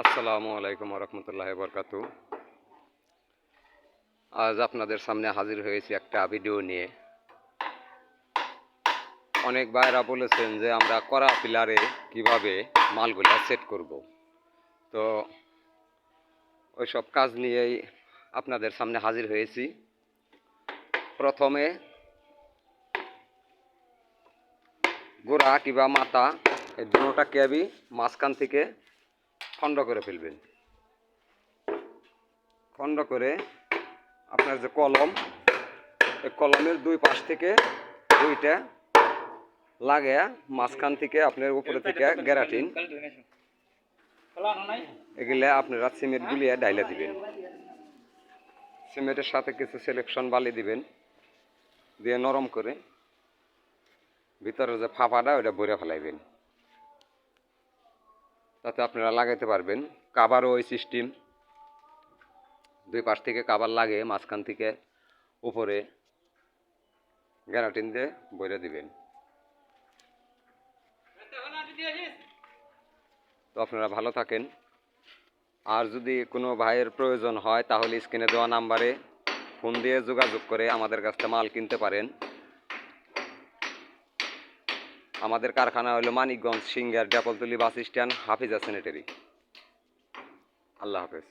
আসসালামু আলাইকুম রহমতুল্লাহ বরকাত। আজ আপনাদের সামনে হাজির হয়েছি একটা ভিডিও নিয়ে। অনেক ভাইরা বলেছেন যে আমরা কড়া পিলারে কিভাবে মালগুলা সেট করব। তো ওইসব কাজ নিয়েই আপনাদের সামনে হাজির হয়েছি। প্রথমে গোড়া কিংবা মাথা এই দুটোটা ক্যাবি মাঝখান থেকে খণ্ড করে ফেলবেন। খণ্ড করে আপনার যে কলম, এই কলমের দুই পাশ থেকে দুইটা লাগে মাঝখান থেকে আপনার উপরে থেকে গ্যারাটিন এগুলা আপনারা সিমেন্ট গুলিয়ে ডাইলে দিবেন। সিমেন্টের সাথে কিছু সিলেকশন বালি দিবেন, দিয়ে নরম করে ভিতরে যে ফাঁপাটা ওটা ভরে ফেলাইবেন, তাতে আপনারা লাগাইতে পারবেন। কাভারও ওই সিস্টেম, দুই পাশ থেকে কাভার লাগে মাঝখান থেকে উপরে গ্যারাটিন দিয়ে ভরে দিবেন। তো আপনারা ভালো থাকেন। আর যদি কোনো ভাইয়ের প্রয়োজন হয় তাহলে স্ক্রিনে দেওয়া নাম্বারে ফোন দিয়ে যোগাযোগ করে আমাদের কাছ থেকে মাল কিনতে পারেন। আমাদের কারখানা হলো মানিকগঞ্জ সিঙ্গার ডেপলতলি বাস স্ট্যান্ড, হাফিজা স্যানিটারি। আল্লাহ হাফেজ।